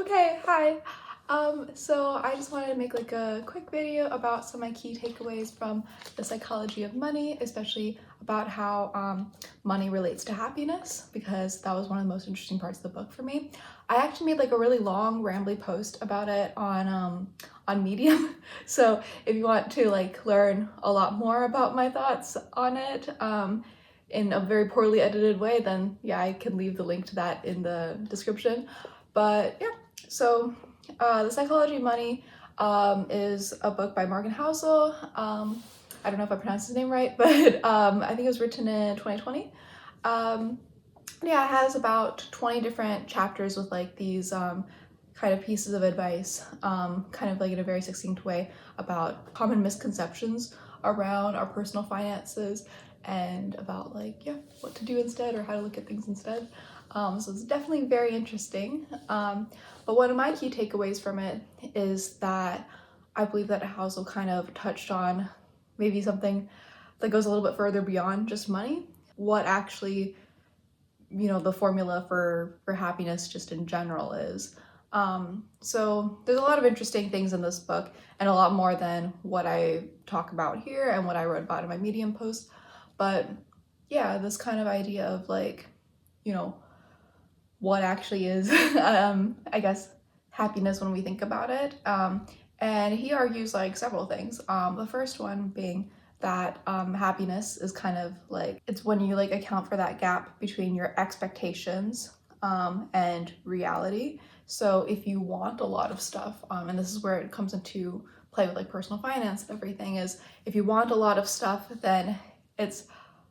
Okay, hi. So I just wanted to make like a quick video about some of my key takeaways from The Psychology of Money, especially about how money relates to happiness, because that was one of the most interesting parts of the book for me. I actually made like a really long, rambly post about it on Medium. So if you want to like learn a lot more about my thoughts on it, in a very poorly edited way, then yeah, I can leave the link to that in the description. But yeah, so The Psychology of Money is a book by Morgan Housel. I don't know if I pronounced his name right, but I think it was written in 2020. Yeah, it has about 20 different chapters with like these kind of pieces of advice, kind of like in a very succinct way about common misconceptions around our personal finances and about like, yeah, what to do instead or how to look at things instead. So it's definitely very interesting. But one of my key takeaways from it is that I believe that Housel kind of touched on maybe something that goes a little bit further beyond just money. What actually, the formula for happiness just in general is. So there's a lot of interesting things in this book and a lot more than what I talk about here and what I wrote about in my Medium post. But yeah, this kind of idea of like, what actually is, I guess, happiness when we think about it. And he argues like several things. The first one being that happiness is kind of like, it's when you like account for that gap between your expectations and reality. So if you want a lot of stuff, and this is where it comes into play with like personal finance and everything, is if you want a lot of stuff, then it's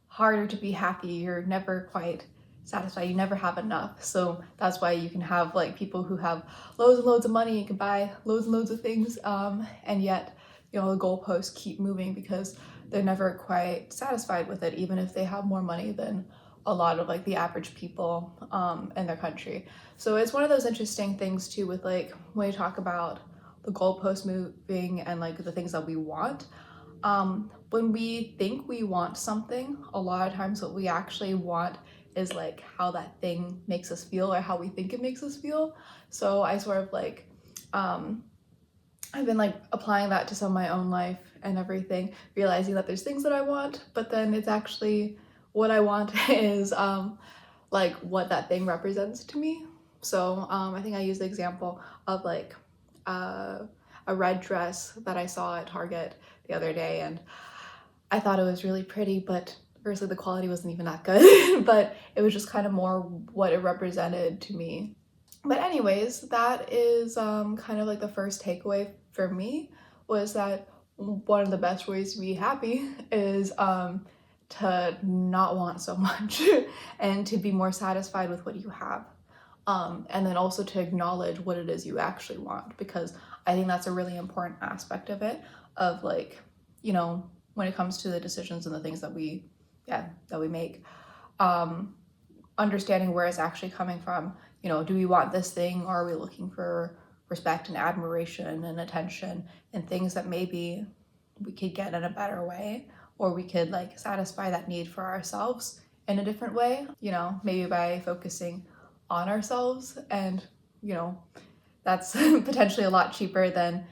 harder to be happy. You're never quite satisfied. You never have enough. So that's why you can have like people who have loads and loads of money and can buy loads and loads of things, and yet the goalposts keep moving because they're never quite satisfied with it, even if they have more money than a lot of like the average people in their country. So it's one of those interesting things too with like when you talk about the goalpost moving and like the things that we want. When we think we want something, a lot of times what we actually want is like how that thing makes us feel or how we think it makes us feel. So I sort of like, I've been like applying that to some of my own life and everything, realizing that there's things that I want, but then it's actually what I want is like what that thing represents to me. So I think I used the example of like a red dress that I saw at Target the other day, and I thought it was really pretty, but firstly the quality wasn't even that good, but it was just kind of more what it represented to me. But anyways, that is kind of like the first takeaway for me, was that one of the best ways to be happy is to not want so much and to be more satisfied with what you have. And then also to acknowledge what it is you actually want, because I think that's a really important aspect of it, of like, when it comes to the decisions and the things that we make, understanding where it's actually coming from. Do we want this thing, or are we looking for respect and admiration and attention and things that maybe we could get in a better way, or we could like satisfy that need for ourselves in a different way, maybe by focusing on ourselves. And that's potentially a lot cheaper than,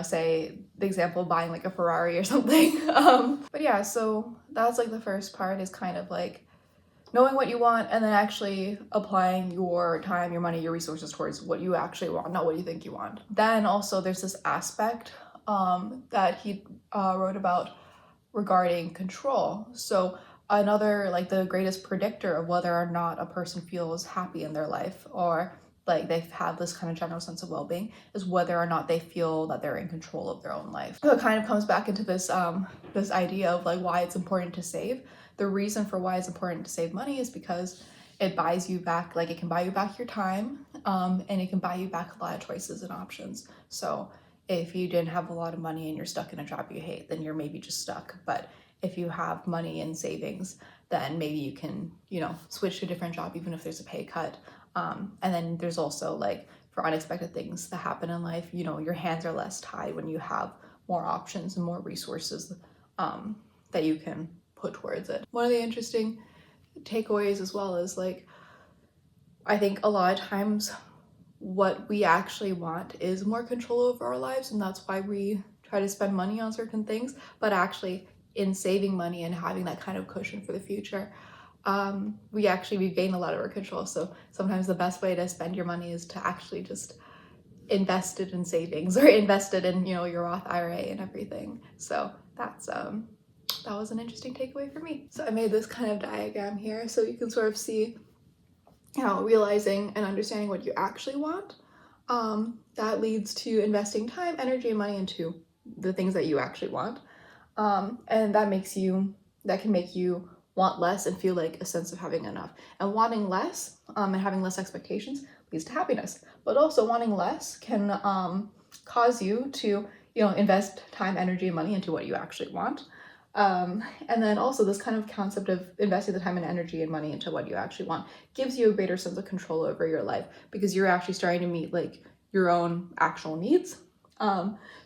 say the example of buying like a Ferrari or something. But yeah, so that's like the first part, is kind of like knowing what you want and then actually applying your time, your money, your resources towards what you actually want, not what you think you want. Then also there's this aspect that he wrote about regarding control. So another, like the greatest predictor of whether or not a person feels happy in their life, or like they have this kind of general sense of well-being, is whether or not they feel that they're in control of their own life. So it kind of comes back into this this idea of like why it's important to save. The reason for why it's important to save money is because it buys you back, like it can buy you back your time, and it can buy you back a lot of choices and options. So if you didn't have a lot of money and you're stuck in a job you hate, then you're maybe just stuck. But if you have money and savings, then maybe you can, switch to a different job, even if there's a pay cut. And then there's also like for unexpected things that happen in life, your hands are less tied when you have more options and more resources that you can put towards it. One of the interesting takeaways as well is like, I think a lot of times what we actually want is more control over our lives, and that's why we try to spend money on certain things. But actually, in saving money and having that kind of cushion for the future, we gain a lot of our control. So sometimes the best way to spend your money is to actually just invest it in savings or invest it in, you know, your Roth IRA and everything. So that was an interesting takeaway for me. So I made this kind of diagram here so you can sort of see, you know, realizing and understanding what you actually want. That leads to investing time, energy, and money into the things that you actually want. And that can make you want less and feel like a sense of having enough. And wanting less and having less expectations leads to happiness. But also wanting less can cause you to, you know, invest time, energy, and money into what you actually want. And then also this kind of concept of investing the time and energy and money into what you actually want gives you a greater sense of control over your life because you're actually starting to meet like your own actual needs.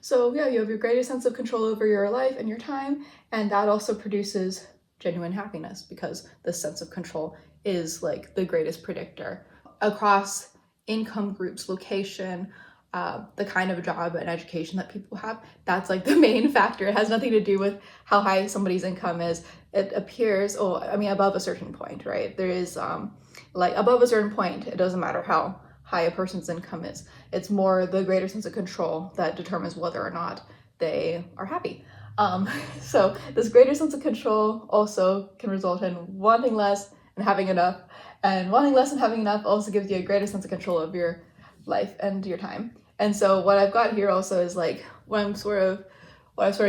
So yeah, you have your greatest sense of control over your life and your time, and that also produces genuine happiness because this sense of control is like the greatest predictor across income groups, location, the kind of job and education that people have. That's like the main factor. It has nothing to do with how high somebody's income is. It appears, above a certain point, right? There is like above a certain point, it doesn't matter how high a person's income is. It's more the greater sense of control that determines whether or not they are happy. So this greater sense of control also can result in wanting less and having enough. And wanting less and having enough also gives you a greater sense of control of your life and your time. And so what I've got here also is like what I've sort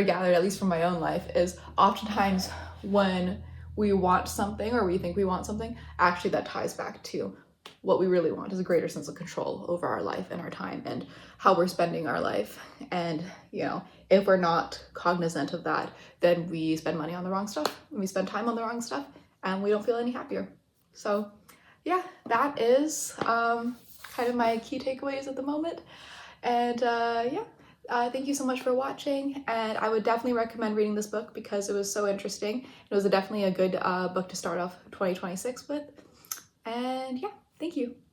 of gathered, at least from my own life, is oftentimes when we want something or we think we want something, actually that ties back to what we really want is a greater sense of control over our life and our time and how we're spending our life. And, you know, if we're not cognizant of that, then we spend money on the wrong stuff and we spend time on the wrong stuff and we don't feel any happier. So yeah, that is kind of my key takeaways at the moment. And thank you so much for watching. And I would definitely recommend reading this book because it was so interesting. It was definitely a good book to start off 2026 with. And yeah, thank you.